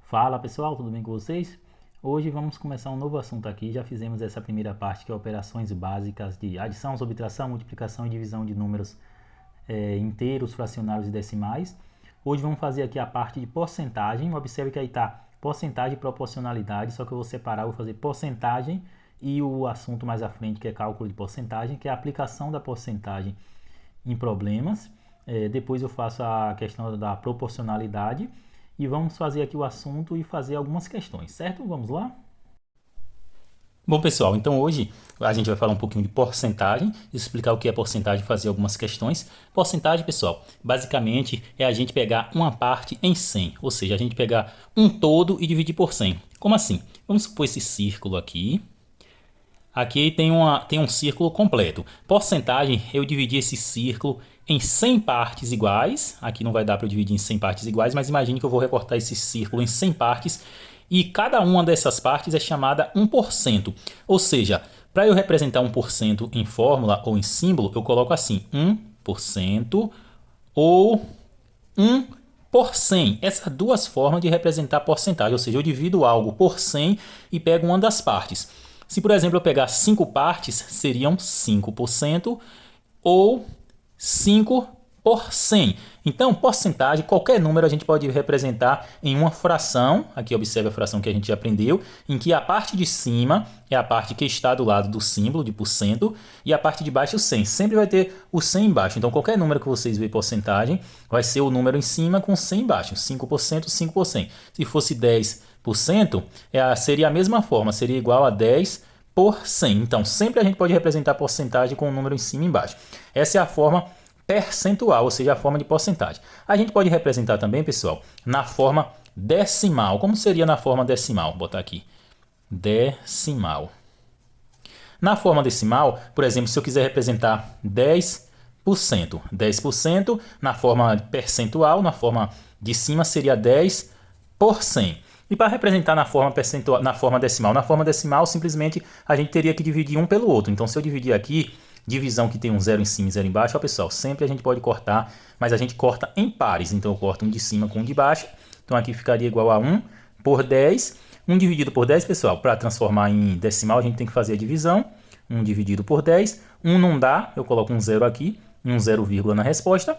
Fala pessoal, tudo bem com vocês? Hoje vamos começar um novo assunto aqui. Já fizemos essa primeira parte que é operações básicas de adição, subtração, multiplicação e divisão de números inteiros, fracionários e decimais. Hoje vamos fazer aqui a parte de porcentagem. Observe que aí está porcentagem e proporcionalidade, só que eu vou separar, vou fazer porcentagem e o assunto mais à frente que é cálculo de porcentagem, que é a aplicação da porcentagem em problemas. Depois eu faço a questão da proporcionalidade. E vamos fazer aqui o assunto e fazer algumas questões, certo? Vamos lá? Bom, pessoal, então hoje a gente vai falar um pouquinho de porcentagem, explicar o que é porcentagem e fazer algumas questões. Porcentagem, pessoal, basicamente é a gente pegar uma parte em 100, ou seja, a gente pegar um todo e dividir por 100. Como assim? Vamos supor esse círculo aqui. Aqui tem um círculo completo. Porcentagem, eu dividi esse círculo em 100 partes iguais. Aqui não vai dar para eu dividir em 100 partes iguais, mas imagine que eu vou recortar esse círculo em 100 partes e cada uma dessas partes é chamada 1%. Ou seja, para eu representar 1% em fórmula ou em símbolo, eu coloco assim, 1% ou 1 por 100. Essas duas formas de representar porcentagem, ou seja, eu divido algo por 100 e pego uma das partes. Se, por exemplo, eu pegar 5 partes, seriam 5% ou 5 por 100. Então, porcentagem, qualquer número a gente pode representar em uma fração. Aqui observe a fração que a gente já aprendeu, em que a parte de cima é a parte que está do lado do símbolo de porcento e a parte de baixo o 100. Sempre vai ter o 100 embaixo. Então, qualquer número que vocês verem porcentagem, vai ser o número em cima com 100 embaixo. 5%, 5%. Se fosse 10%, seria a mesma forma, seria igual a 10 por 100. Então, sempre a gente pode representar porcentagem com o número em cima e embaixo. Essa é a forma percentual, ou seja, a forma de porcentagem. A gente pode representar também, pessoal, na forma decimal. Como seria na forma decimal? Vou botar aqui. Decimal. Na forma decimal, por exemplo, se eu quiser representar 10%, 10% na forma percentual, na forma de cima seria 10 por 100. E para representar na forma percentual, na forma decimal, simplesmente a gente teria que dividir um pelo outro. Então, se eu dividir aqui, divisão que tem um zero em cima e zero embaixo, ó, pessoal, sempre a gente pode cortar, mas a gente corta em pares. Então, eu corto um de cima com um de baixo. Então, aqui ficaria igual a 1 por 10. 1 dividido por 10, pessoal, para transformar em decimal, a gente tem que fazer a divisão. 1 dividido por 10. 1 não dá, eu coloco um zero aqui, um 0, na resposta.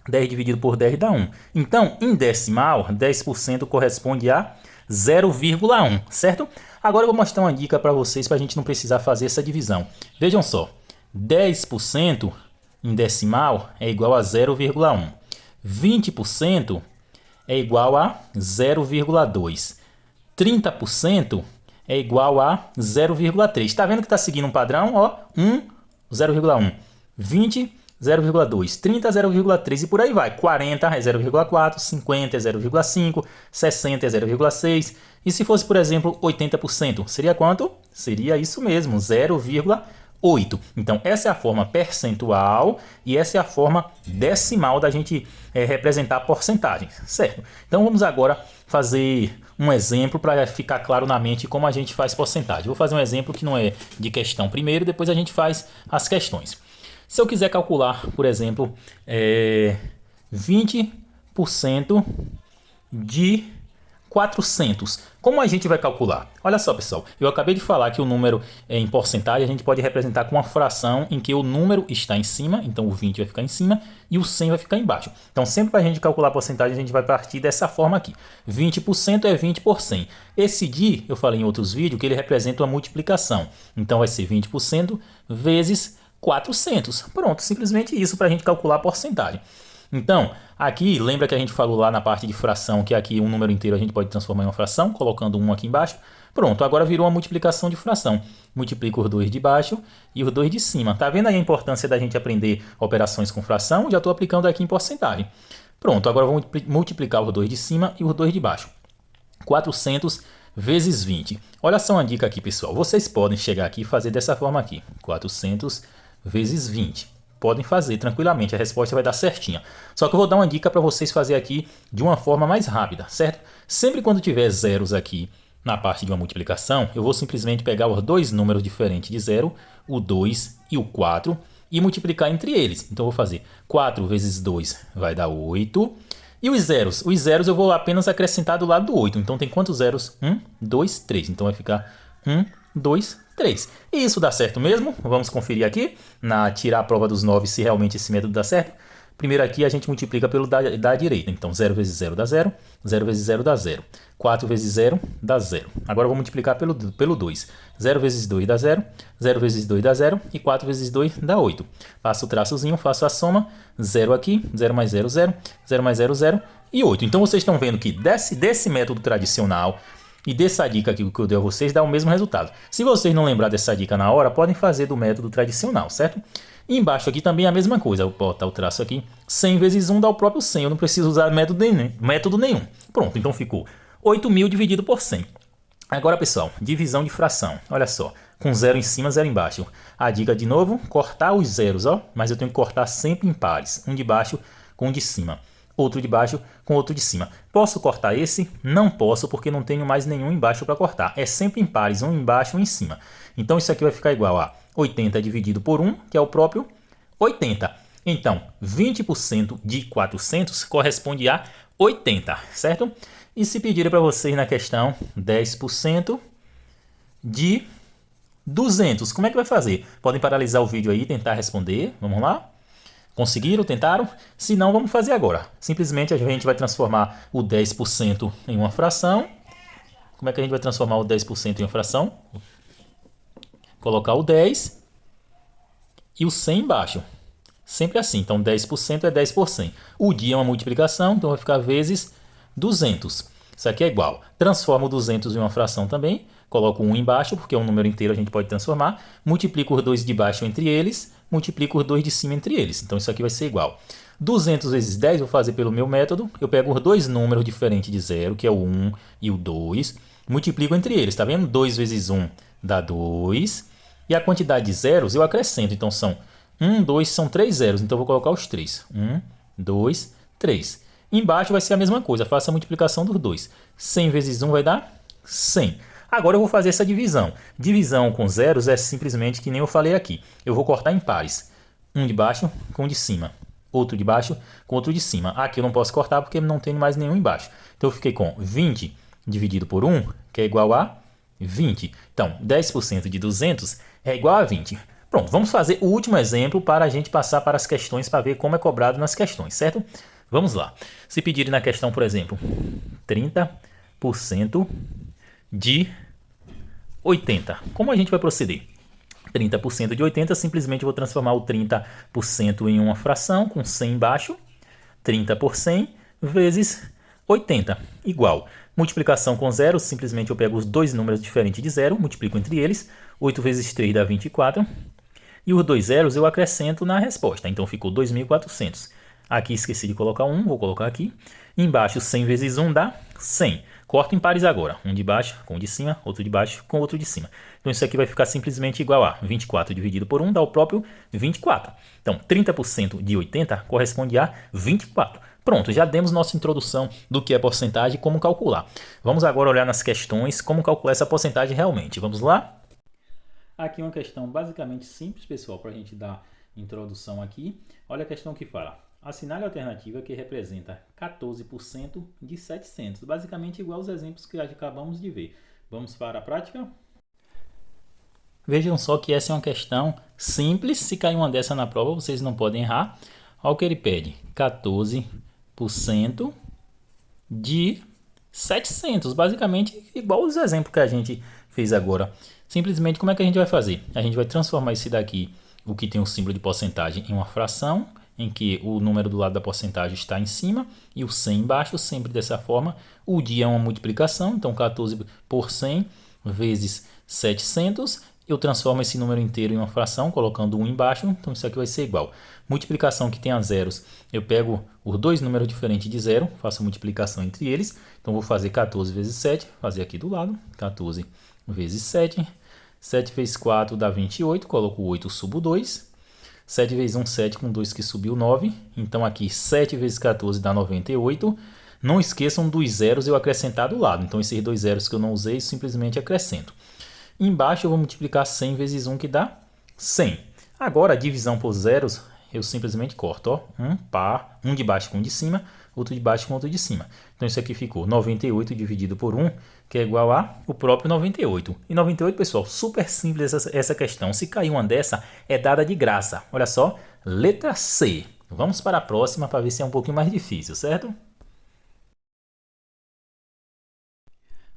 10 dividido por 10 dá 1. Então, em decimal, 10% corresponde a 0,1, certo? Agora eu vou mostrar uma dica para vocês para a gente não precisar fazer essa divisão. Vejam só, 10% em decimal é igual a 0,1. 20% é igual a 0,2. 30% é igual a 0,3. Está vendo que está seguindo um padrão? Ó, 1, 0,1. 20, 0,2, 30 é 0,3 e por aí vai. 40 é 0,4, 50 é 0,5, 60 é 0,6. E se fosse, por exemplo, 80%, seria quanto? Seria isso mesmo, 0,8. Então, essa é a forma percentual e essa é a forma decimal da gente representar porcentagem, certo? Então, vamos agora fazer um exemplo para ficar claro na mente como a gente faz porcentagem. Vou fazer um exemplo que não é de questão primeiro, depois a gente faz as questões. Se eu quiser calcular, por exemplo, 20% de 400, como a gente vai calcular? Olha só, pessoal, eu acabei de falar que o número em porcentagem a gente pode representar com uma fração em que o número está em cima, então o 20 vai ficar em cima e o 100 vai ficar embaixo. Então, sempre para a gente calcular a porcentagem, a gente vai partir dessa forma aqui. 20% é 20 por 100. Esse de, eu falei em outros vídeos, que ele representa uma multiplicação. Então, vai ser 20% vezes 400. Pronto, simplesmente isso para a gente calcular a porcentagem. Então, aqui, lembra que a gente falou lá na parte de fração, que aqui um número inteiro a gente pode transformar em uma fração, colocando 1 aqui embaixo. Pronto, agora virou uma multiplicação de fração. Multiplico os dois de baixo e os dois de cima. Tá vendo aí a importância da gente aprender operações com fração? Já estou aplicando aqui em porcentagem. Pronto, agora vou multiplicar os dois de cima e os dois de baixo. 400 vezes 20. Olha só uma dica aqui, pessoal. Vocês podem chegar aqui e fazer dessa forma aqui. 400 vezes 20. Podem fazer tranquilamente, a resposta vai dar certinha. Só que eu vou dar uma dica para vocês fazer aqui de uma forma mais rápida, certo? Sempre quando tiver zeros aqui na parte de uma multiplicação, eu vou simplesmente pegar os dois números diferentes de zero, o 2 e o 4, e multiplicar entre eles. Então eu vou fazer 4 vezes 2 vai dar 8, E os zeros? Os zeros eu vou apenas acrescentar do lado do 8. Então tem quantos zeros? 1, 2, 3. Então vai ficar 1, 2, 3. E isso dá certo mesmo? Vamos conferir aqui, tirar a prova dos 9 se realmente esse método dá certo. Primeiro aqui a gente multiplica pelo da direita. Então 0 vezes 0 dá 0, 0 vezes 0 dá 0. 4 vezes 0 dá 0. Agora eu vou multiplicar pelo 2. 0 vezes 2 dá 0, 0 vezes 2 dá 0 e 4 vezes 2 dá 8. Faço o traçozinho, faço a soma, 0 aqui, 0 mais 0, 0, 0 mais 0, 0 e 8. Então vocês estão vendo que desse método tradicional e dessa dica aqui que eu dei a vocês dá o mesmo resultado. Se vocês não lembrar dessa dica na hora, podem fazer do método tradicional, certo? E embaixo aqui também é a mesma coisa, eu vou botar o traço aqui, 100 vezes 1 dá o próprio 100, eu não preciso usar método nenhum. Pronto, então ficou 8.000 dividido por 100. Agora, pessoal, divisão de fração, olha só, com 0 em cima, 0 embaixo. A dica de novo, cortar os zeros, ó, mas eu tenho que cortar sempre em pares, um de baixo com um de cima. Outro de baixo com outro de cima. Posso cortar esse? Não posso, porque não tenho mais nenhum embaixo para cortar. É sempre em pares, um embaixo e um em cima. Então isso aqui vai ficar igual a 80 dividido por 1, que é o próprio 80. Então, 20% de 400 corresponde a 80, certo? E se pedirem para vocês na questão 10% de 200, como é que vai fazer? Podem paralisar o vídeo aí e tentar responder. Vamos lá? Conseguiram? Tentaram? Se não, vamos fazer agora. Simplesmente a gente vai transformar o 10% em uma fração. Como é que a gente vai transformar o 10% em uma fração? Colocar o 10 e o 100 embaixo. Sempre assim. Então 10% é 10 por 100. O dia é uma multiplicação, então vai ficar vezes 200. Isso aqui é igual. Transformo o 200 em uma fração também. Coloco 1 embaixo, porque é um número inteiro, a gente pode transformar. Multiplico os dois de baixo entre eles. Multiplico os dois de cima entre eles. Então isso aqui vai ser igual. 200 vezes 10, vou fazer pelo meu método. Eu pego os dois números diferentes de 0, que é o 1 e o 2. Multiplico entre eles, tá vendo? 2 vezes 1 dá 2. E a quantidade de zeros eu acrescento. Então são 1, 2, são 3 zeros. Então eu vou colocar os 3. 1, 2, 3. Embaixo vai ser a mesma coisa. Faço a multiplicação dos dois. 100 vezes 1 vai dar 100. Agora eu vou fazer essa divisão. Divisão com zeros é simplesmente que nem eu falei aqui. Eu vou cortar em pares. Um de baixo com um de cima. Outro de baixo com outro de cima. Aqui eu não posso cortar porque não tenho mais nenhum embaixo. Então eu fiquei com 20 dividido por 1, que é igual a 20. Então 10% de 200 é igual a 20. Pronto, vamos fazer o último exemplo para a gente passar para as questões para ver como é cobrado nas questões, certo? Vamos lá. Se pedirem na questão, por exemplo, 30% de 80. Como a gente vai proceder? 30% de 80, simplesmente vou transformar o 30% em uma fração com 100 embaixo. 30 por 100 vezes 80, igual. Multiplicação com zero, simplesmente eu pego os dois números diferentes de zero, multiplico entre eles. 8 vezes 3 dá 24. E os dois zeros eu acrescento na resposta, então ficou 2.400. Aqui esqueci de colocar 1, vou colocar aqui. Embaixo 100 vezes 1 dá 100. Corto em pares agora, um de baixo com o de cima, outro de baixo com outro de cima. Então isso aqui vai ficar simplesmente igual a 24 dividido por 1 dá o próprio 24. Então 30% de 80 corresponde a 24. Pronto, já demos nossa introdução do que é porcentagem e como calcular. Vamos agora olhar nas questões como calcular essa porcentagem realmente. Vamos lá? Aqui uma questão basicamente simples, pessoal, para a gente dar introdução aqui. Olha a questão que fala. Assinale a alternativa que representa 14% de 700. Basicamente igual aos exemplos que acabamos de ver. Vamos para a prática? Vejam só que essa é uma questão simples. Se cair uma dessa na prova, vocês não podem errar. Olha o que ele pede. 14% de 700. Basicamente igual aos exemplos que a gente fez agora. Simplesmente como é que a gente vai fazer? A gente vai transformar esse daqui, o que tem o símbolo de porcentagem, em uma fração, em que o número do lado da porcentagem está em cima e o 100 embaixo, sempre dessa forma. O dia é uma multiplicação, então 14 por 100 vezes 700. Eu transformo esse número inteiro em uma fração, colocando 1 embaixo, então isso aqui vai ser igual. Multiplicação que tenha zeros, eu pego os dois números diferentes de zero, faço a multiplicação entre eles. Então vou fazer 14 vezes 7, fazer aqui do lado, 14 vezes 7. 7 vezes 4 dá 28, coloco 8, subo 2. 7 vezes 1, 7, com 2 que subiu 9. Então aqui 7 vezes 14 dá 98. Não esqueçam dos zeros eu acrescentar do lado. Então esses dois zeros que eu não usei, simplesmente acrescento. Embaixo eu vou multiplicar 100 vezes 1, que dá 100. Agora a divisão por zeros, eu simplesmente corto. Ó, um de baixo com um de cima, outro de baixo com outro de cima. Então isso aqui ficou 98 dividido por 1, que é igual a o próprio 98. E 98, pessoal, super simples essa questão. Se cair uma dessa, é dada de graça. Olha só, letra C. Vamos para a próxima para ver se é um pouquinho mais difícil, certo?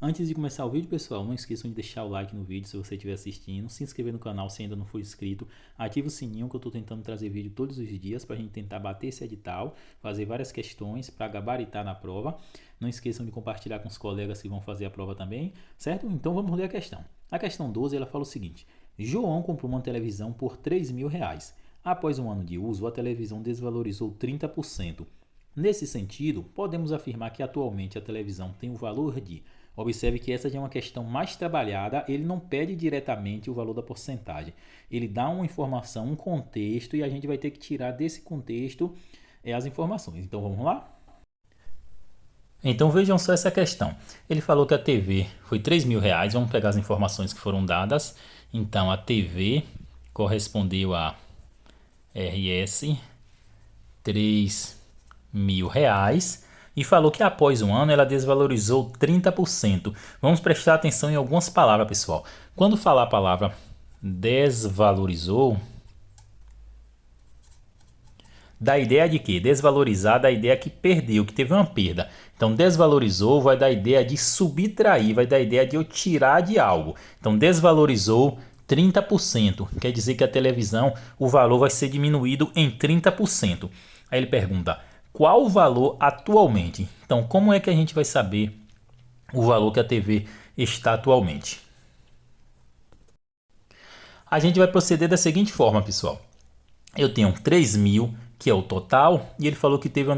Antes de começar o vídeo, pessoal, não esqueçam de deixar o like no vídeo se você estiver assistindo, se inscrever no canal se ainda não for inscrito, ative o sininho que eu estou tentando trazer vídeo todos os dias para a gente tentar bater esse edital, fazer várias questões para gabaritar na prova. Não esqueçam de compartilhar com os colegas que vão fazer a prova também, certo? Então vamos ler a questão. A questão 12, ela fala o seguinte: João comprou uma televisão por R$3.000. Após um ano de uso, a televisão desvalorizou 30%. Nesse sentido, podemos afirmar que atualmente a televisão tem o valor de... Observe que essa já é uma questão mais trabalhada, ele não pede diretamente o valor da porcentagem. Ele dá uma informação, um contexto, e a gente vai ter que tirar desse contexto as informações. Então vamos lá? Então vejam só essa questão. Ele falou que a TV foi R$3.000, vamos pegar as informações que foram dadas. Então a TV correspondeu a RS R$3.000. E falou que após um ano ela desvalorizou 30%. Vamos prestar atenção em algumas palavras, pessoal. Quando falar a palavra desvalorizou, dá a ideia de quê? Desvalorizar dá a ideia que perdeu, que teve uma perda. Então desvalorizou vai dar a ideia de subtrair, vai dar a ideia de eu tirar de algo. Então desvalorizou 30%. Quer dizer que a televisão, o valor vai ser diminuído em 30%. Aí ele pergunta: qual o valor atualmente? Então, como é que a gente vai saber o valor que a TV está atualmente? A gente vai proceder da seguinte forma, pessoal. Eu tenho 3.000, que é o total, e ele falou que teve uma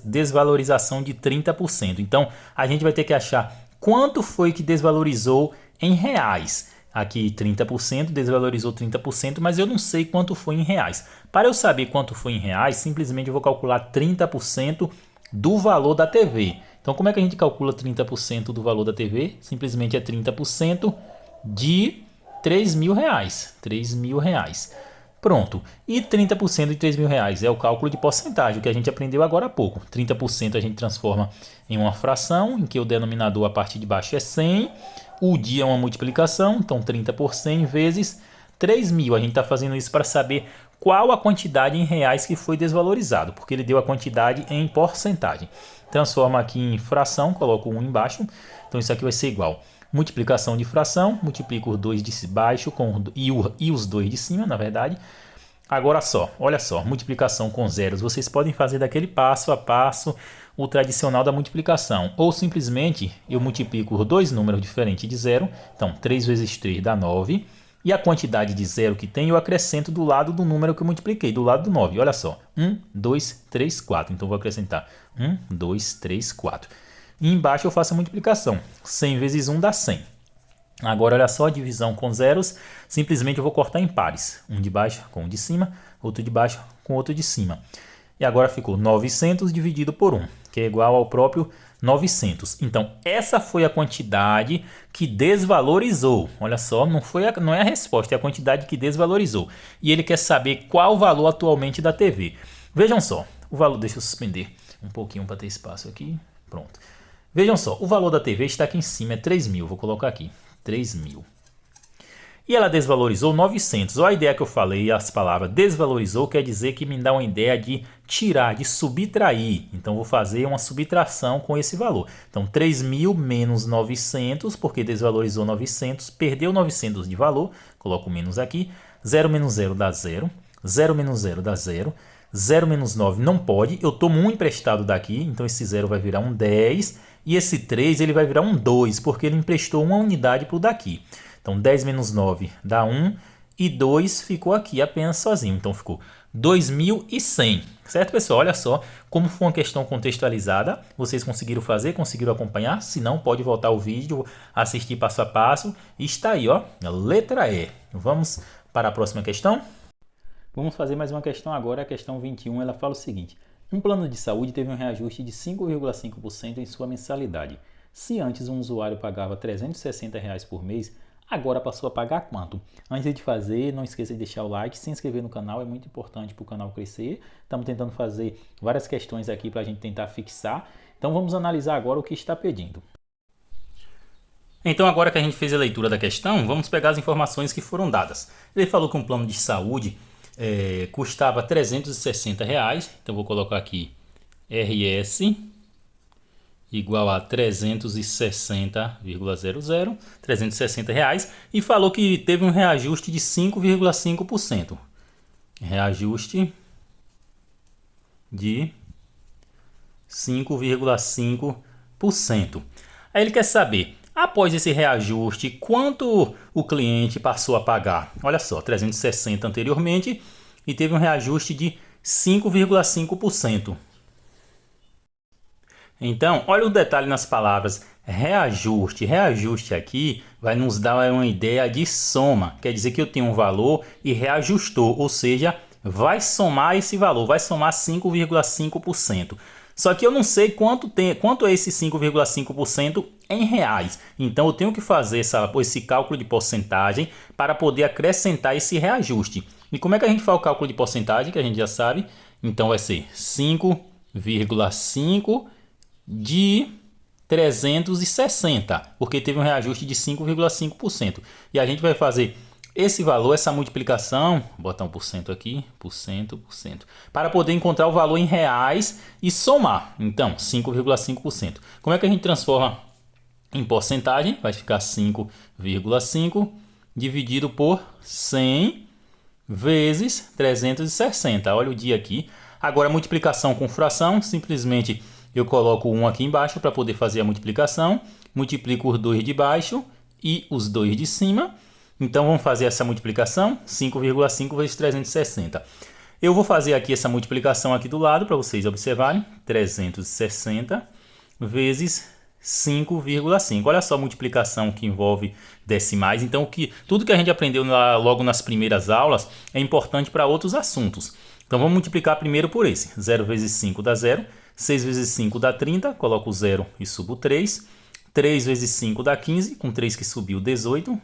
desvalorização de 30%. Então, a gente vai ter que achar quanto foi que desvalorizou em reais. Aqui 30%, desvalorizou 30%, mas eu não sei quanto foi em reais. Para eu saber quanto foi em reais, simplesmente eu vou calcular 30% do valor da TV. Então como é que a gente calcula 30% do valor da TV? Simplesmente é 30% de R$3.000. R$3.000. Pronto. E 30% de R$3.000 é o cálculo de porcentagem, o que a gente aprendeu agora há pouco. 30% a gente transforma em uma fração, em que o denominador, a parte de baixo, é 100. O dia é uma multiplicação, então 30 por 100 vezes 3.000. A gente está fazendo isso para saber qual a quantidade em reais que foi desvalorizado, porque ele deu a quantidade em porcentagem. Transforma aqui em fração, coloco 1 embaixo, então isso aqui vai ser igual. Multiplicação de fração, multiplico os dois de baixo e os dois de cima, na verdade. Agora só, olha só, multiplicação com zeros. Vocês podem fazer daquele passo a passo o tradicional da multiplicação. Ou simplesmente eu multiplico dois números diferentes de zero. Então 3 vezes 3 dá 9. E a quantidade de zero que tem eu acrescento do lado do número que eu multipliquei, do lado do 9. Olha só, 1, 2, 3, 4. Então vou acrescentar 1, 2, 3, 4. E embaixo eu faço a multiplicação. 100 vezes 1 dá 100. Agora olha só, divisão com zeros, simplesmente eu vou cortar em pares. Um de baixo com o de cima, outro de baixo com outro de cima. E agora ficou 900 dividido por 1, que é igual ao próprio 900. Então essa foi a quantidade que desvalorizou. Olha só, não é a resposta, é a quantidade que desvalorizou. E ele quer saber qual o valor atualmente da TV. Vejam só, o valor, deixa eu suspender um pouquinho para ter espaço aqui. Pronto. Vejam só, o valor da TV está aqui em cima, é 3.000, vou colocar aqui, 3.000. E ela desvalorizou 900. Olha a ideia que eu falei, as palavras desvalorizou quer dizer que me dá uma ideia de tirar, de subtrair. Então vou fazer uma subtração com esse valor. Então 3.000 menos 900, porque desvalorizou 900, perdeu 900 de valor, coloco o menos aqui. 0 menos 0 dá 0, 0 menos 0 dá 0. 0 menos 9 não pode, eu tomo um emprestado daqui, então esse 0 vai virar um 10, e esse 3 ele vai virar um 2, porque ele emprestou uma unidade para o daqui. Então 10 menos 9 dá 1, e 2 ficou aqui apenas sozinho, então ficou 2.100, certo pessoal? Olha só como foi uma questão contextualizada, vocês conseguiram fazer, conseguiram acompanhar? Se não, pode voltar o vídeo, assistir passo a passo, e está aí, ó, letra E. Vamos para a próxima questão? Vamos fazer mais uma questão agora, a questão 21, ela fala o seguinte: um plano de saúde teve um reajuste de 5,5% em sua mensalidade. Se antes um usuário pagava R$360 por mês, Agora passou a pagar quanto? Antes de fazer, não esqueça de deixar o like, se inscrever no canal, é muito importante para o canal crescer. Estamos tentando fazer várias questões aqui para a gente tentar fixar. Então vamos analisar agora o que está pedindo. Então agora que a gente fez a leitura da questão, vamos pegar as informações que foram dadas. Ele falou que um plano de saúde custava R$360, então vou colocar aqui RS igual a 360,00, R$360, e falou que teve um reajuste de 5,5%. Reajuste de 5,5%. Aí ele quer saber, após esse reajuste, quanto o cliente passou a pagar? Olha só, 360 anteriormente e teve um reajuste de 5,5%. Então, olha o detalhe nas palavras reajuste. Reajuste aqui vai nos dar uma ideia de soma. Quer dizer que eu tenho um valor e reajustou, ou seja, vai somar esse valor, vai somar 5,5%. Só que eu não sei quanto é esse 5,5% em reais. Então eu tenho que fazer esse cálculo de porcentagem para poder acrescentar esse reajuste. E como é que a gente faz o cálculo de porcentagem, que a gente já sabe? Então vai ser 5,5 de 360, porque teve um reajuste de 5,5%. E a gente vai fazer esse valor, essa multiplicação, vou botar 1% aqui, por cento, para poder encontrar o valor em reais e somar. Então, 5,5%. Como é que a gente transforma em porcentagem? Vai ficar 5,5 dividido por 100 vezes 360. Olha o dia aqui. Agora, multiplicação com fração, simplesmente eu coloco 1 aqui embaixo para poder fazer a multiplicação. Multiplico os 2 de baixo e os 2 de cima. Então vamos fazer essa multiplicação, 5,5 vezes 360. Eu vou fazer aqui essa multiplicação aqui do lado para vocês observarem. 360 vezes 5,5. Olha só a multiplicação que envolve decimais. Então tudo que a gente aprendeu logo nas primeiras aulas é importante para outros assuntos. Então vamos multiplicar primeiro por esse. 0 vezes 5 dá 0. 6 vezes 5 dá 30. Coloco o 0 e subo 3. 3 vezes 5 dá 15. Com 3 que subiu 18.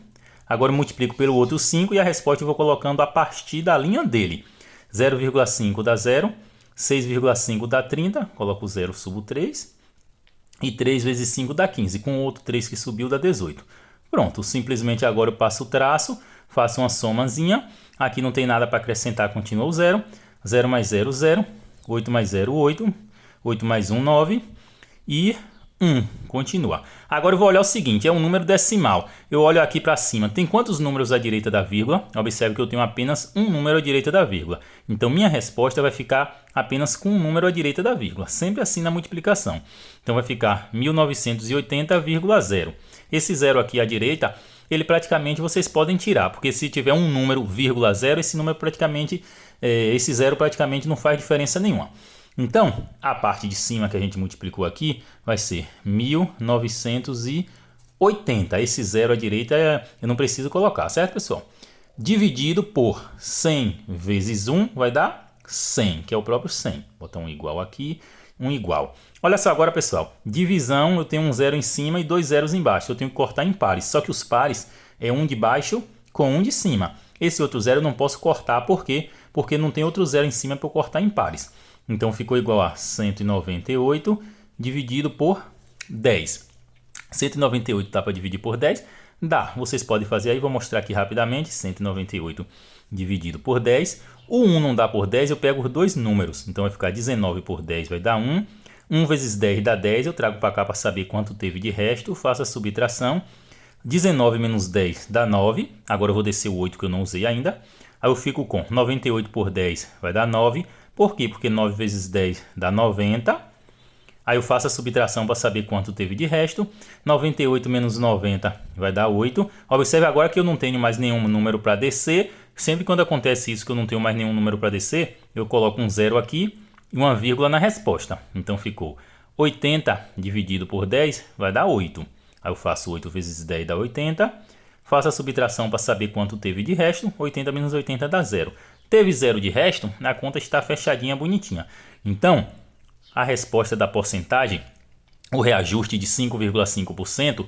Agora eu multiplico pelo outro 5 e a resposta eu vou colocando a partir da linha dele. 0,5 dá 0, 6,5 dá 30, coloco o 0, subo 3. E 3 vezes 5 dá 15, com o outro 3 que subiu dá 18. Pronto, simplesmente agora eu passo o traço, faço uma somazinha. Aqui não tem nada para acrescentar, continua o 0. 0 mais 0, 0. 8 mais 0, 8. 8 mais 1, 9. E 1, continua. Agora eu vou olhar o seguinte, é um número decimal. Eu olho aqui para cima, tem quantos números à direita da vírgula? Observe que eu tenho apenas um número à direita da vírgula. Então minha resposta vai ficar apenas com um número à direita da vírgula, sempre assim na multiplicação. Então vai ficar 1980,0. Esse 0 aqui à direita, ele praticamente vocês podem tirar, porque se tiver um número, vírgula 0, esse número praticamente, esse 0 praticamente não faz diferença nenhuma. Então, a parte de cima que a gente multiplicou aqui vai ser 1980. Esse 0 à direita eu não preciso colocar, certo, pessoal? Dividido por 100 vezes 1 vai dar 100, que é o próprio 100. Vou botar um igual aqui, um igual. Olha só agora, pessoal. Divisão, eu tenho um 0 em cima e 2 zeros embaixo. Eu tenho que cortar em pares. Só que os pares é um de baixo com um de cima. Esse outro 0 eu não posso cortar, por quê? Porque não tem outro 0 em cima para eu cortar em pares. Então ficou igual a 198 dividido por 10. 198 dá para dividir por 10? Dá. Vocês podem fazer aí, vou mostrar aqui rapidamente. 198 dividido por 10. O 1 não dá por 10, eu pego os dois números. Então vai ficar 19 por 10 vai dar 1. 1 vezes 10 dá 10. Eu trago para cá para saber quanto teve de resto. Faço a subtração. 19 menos 10 dá 9. Agora eu vou descer o 8 que eu não usei ainda. Aí eu fico com 98 por 10 vai dar 9. Por quê? Porque 9 vezes 10 dá 90. Aí eu faço a subtração para saber quanto teve de resto. 98 menos 90 vai dar 8. Observe agora que eu não tenho mais nenhum número para descer. Sempre quando acontece isso, que eu não tenho mais nenhum número para descer, eu coloco um 0 aqui e uma vírgula na resposta. Então ficou 80 dividido por 10 vai dar 8. Aí eu faço 8 vezes 10 dá 80. Faço a subtração para saber quanto teve de resto. 80 menos 80 dá 0. Teve 0 de resto, a conta está fechadinha, bonitinha. Então, a resposta da porcentagem o reajuste de 5,5%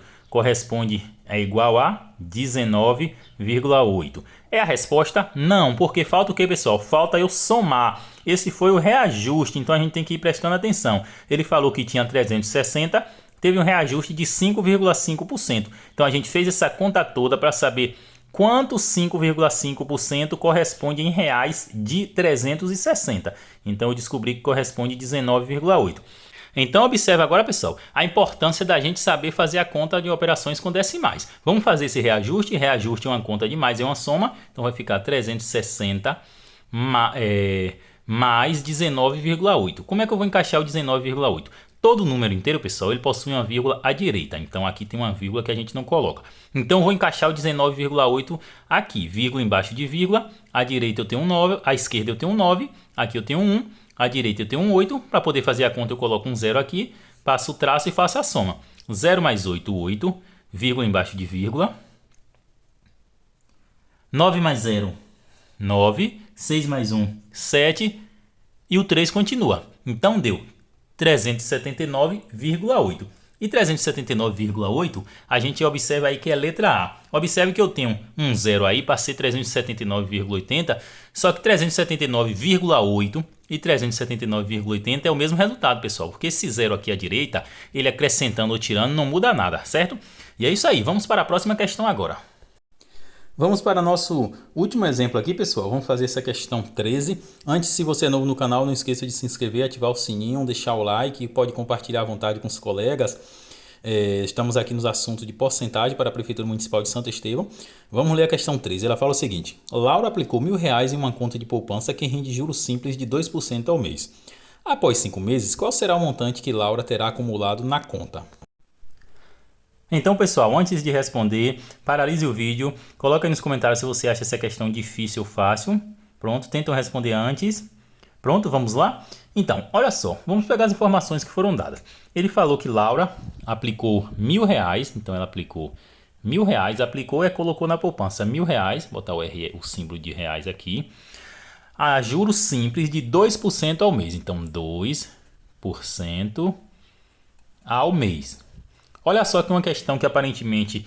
é igual a 19,8. É a resposta? Não, porque falta o que, pessoal? Falta eu somar. Esse foi o reajuste, então a gente tem que ir prestando atenção. Ele falou que tinha 360, teve um reajuste de 5,5%. Então a gente fez essa conta toda para saber quanto 5,5% corresponde em reais de 360. Então eu descobri que corresponde a 19,8. Então observe agora, pessoal, a importância da gente saber fazer a conta de operações com decimais. Vamos fazer esse reajuste. Reajuste é uma conta de mais, é uma soma. Então vai ficar 360 mais 19,8. Como é que eu vou encaixar o 19,8? Todo número inteiro, pessoal, ele possui uma vírgula à direita. Então aqui tem uma vírgula que a gente não coloca. Então eu vou encaixar o 19,8 aqui. Vírgula embaixo de vírgula. À direita eu tenho um 9, à esquerda eu tenho um 9. Aqui eu tenho um 1. À direita eu tenho um 8. Para poder fazer a conta eu coloco um 0 aqui. Passo o traço e faço a soma. 0 mais 8, 8. Vírgula embaixo de vírgula. 9 mais 0, 9. 6 mais 1, 7. E o 3 continua. Então deu 379,8. E 379,8 a gente observa aí que é letra A. Observe que eu tenho um 0 aí para ser 379,80, só que 379,8 e 379,80 é o mesmo resultado, pessoal, porque esse 0 aqui à direita, ele acrescentando ou tirando não muda nada, certo? E é isso aí, vamos para a próxima questão agora. Vamos para nosso último exemplo aqui, pessoal. Vamos fazer essa questão 13. Antes, se você é novo no canal, não esqueça de se inscrever, ativar o sininho, deixar o like, pode compartilhar à vontade com os colegas. Estamos aqui nos assuntos de porcentagem para a Prefeitura Municipal de Santo Estevão. Vamos ler a questão 13. Ela fala o seguinte: Laura aplicou R$1.000 em uma conta de poupança que rende juros simples de 2% ao mês. Após 5 meses, qual será o montante que Laura terá acumulado na conta? Então, pessoal, antes de responder, paralise o vídeo, coloque aí nos comentários se você acha essa questão difícil ou fácil. Pronto, tentam responder antes. Pronto, vamos lá? Então, olha só, vamos pegar as informações que foram dadas. Ele falou que Laura aplicou R$1.000, então ela aplicou R$1.000, aplicou e colocou na poupança R$1.000, botar o símbolo de reais aqui, a juros simples de 2% ao mês, então 2% ao mês. Olha só que uma questão que aparentemente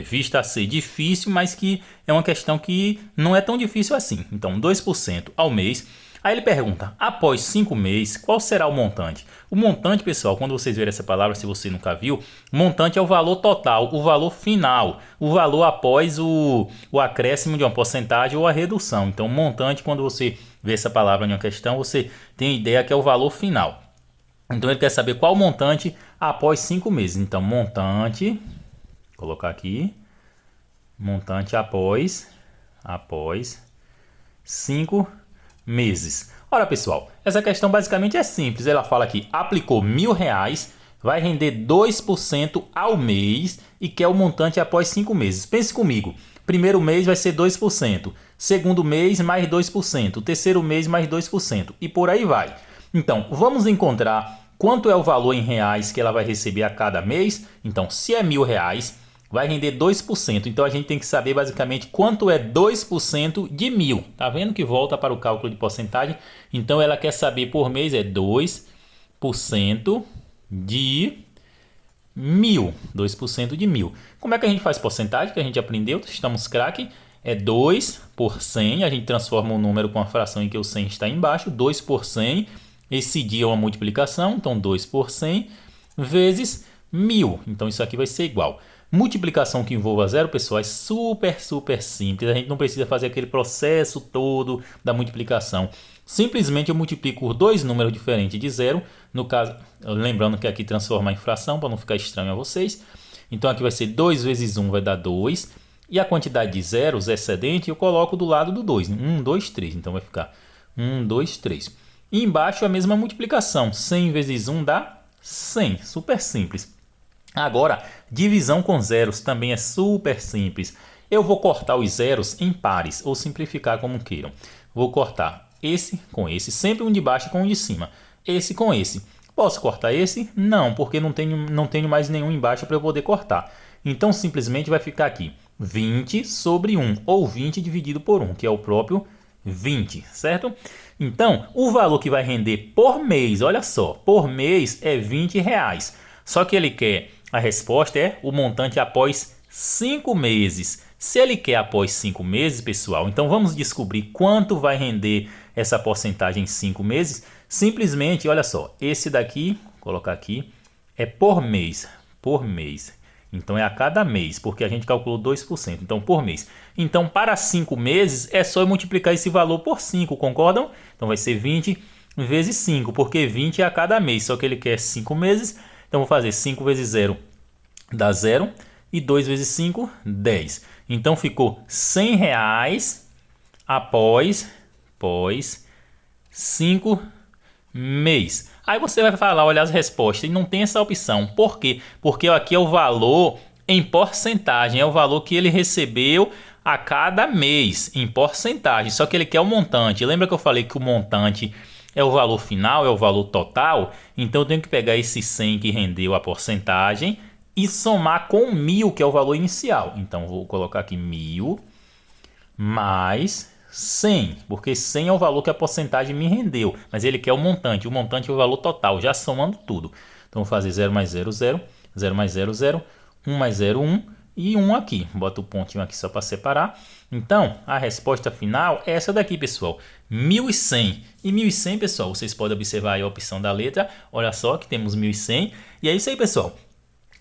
vista a ser difícil, mas que é uma questão que não é tão difícil assim. Então, 2% ao mês. Aí ele pergunta, após 5 meses, qual será o montante? O montante, pessoal, quando vocês verem essa palavra, se você nunca viu, montante é o valor total, o valor final, o valor após o acréscimo de uma porcentagem ou a redução. Então, montante, quando você vê essa palavra em uma questão, você tem a ideia que é o valor final. Então ele quer saber qual o montante após 5 meses. Então montante, vou colocar aqui, montante após 5 meses. Olha, pessoal, essa questão basicamente é simples. Ela fala que aplicou R$1.000, vai render 2% ao mês e quer o montante após 5 meses. Pense comigo. Primeiro mês vai ser 2%, segundo mês mais 2%, terceiro mês mais 2% e por aí vai. Então, vamos encontrar quanto é o valor em reais que ela vai receber a cada mês. Então, se é R$1.000, vai render 2%. Então, a gente tem que saber basicamente quanto é 2% de 1.000. Tá vendo que volta para o cálculo de porcentagem? Então, ela quer saber por mês é 2% de 1.000. 2% de 1.000. Como é que a gente faz porcentagem? Que a gente aprendeu, estamos craque. É 2 por 100. A gente transforma um número com a fração em que o 100 está embaixo. 2 por 100. Esse dia é uma multiplicação, então 2 por 100 vezes 1.000. Então isso aqui vai ser igual. Multiplicação que envolva zero, pessoal, é super simples. A gente não precisa fazer aquele processo todo da multiplicação. Simplesmente eu multiplico por dois números diferentes de zero. No caso, lembrando que aqui transformar em fração para não ficar estranho a vocês. Então aqui vai ser 2 vezes 1 vai dar 2. E a quantidade de zeros excedente eu coloco do lado do 2. 1, 2, 3. Então vai ficar 1, 2, 3. E embaixo a mesma multiplicação. 100 vezes 1 dá 100. Super simples. Agora, divisão com zeros também é super simples. Eu vou cortar os zeros em pares, ou simplificar como queiram. Vou cortar esse com esse, sempre um de baixo com um de cima. Esse com esse. Posso cortar esse? Não, porque não tenho mais nenhum embaixo para eu poder cortar. Então, simplesmente vai ficar aqui 20 sobre 1, ou 20 dividido por 1, que é o próprio 20, certo? Então, o valor que vai render por mês, olha só, por mês é R$20. Só que ele quer, a resposta é o montante após 5 meses. Se ele quer após 5 meses, pessoal, então vamos descobrir quanto vai render essa porcentagem em 5 meses. Simplesmente, olha só, esse daqui, vou colocar aqui, é por mês. Por mês. Então é a cada mês, porque a gente calculou 2%. Então por mês. Então para 5 meses é só eu multiplicar esse valor por 5, concordam? Então vai ser 20 vezes 5, porque 20 é a cada mês. Só que ele quer 5 meses. Então vou fazer 5 vezes 0 dá 0. E 2 vezes 5, 10. Então ficou R$100 após 5 meses. Aí você vai falar, olha as respostas, e não tem essa opção. Por quê? Porque aqui é o valor em porcentagem, é o valor que ele recebeu a cada mês, em porcentagem. Só que ele quer o montante. Lembra que eu falei que o montante é o valor final, é o valor total? Então eu tenho que pegar esse 100 que rendeu a porcentagem e somar com 1.000, que é o valor inicial. Então vou colocar aqui 1.000 mais 100, porque 100 é o valor que a porcentagem me rendeu, mas ele quer o montante é o valor total, já somando tudo. Então vou fazer 0 mais 0, 0, 0 mais 0, 0, 1 mais 0, 1 e 1 aqui. Bota o pontinho aqui só para separar. Então a resposta final é essa daqui, pessoal, 1.100. E 1.100, pessoal, vocês podem observar aí a opção da letra, olha só que temos 1.100. E é isso aí, pessoal.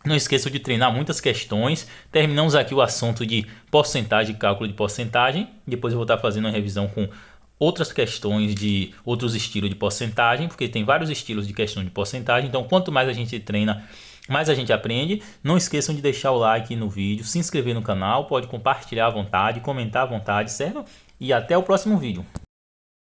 Não esqueçam de treinar muitas questões. Terminamos aqui o assunto de porcentagem, cálculo de porcentagem. Depois eu vou estar fazendo uma revisão com outras questões de outros estilos de porcentagem, porque tem vários estilos de questão de porcentagem. Então, quanto mais a gente treina, mais a gente aprende. Não esqueçam de deixar o like no vídeo, se inscrever no canal, pode compartilhar à vontade, comentar à vontade, certo? E até o próximo vídeo.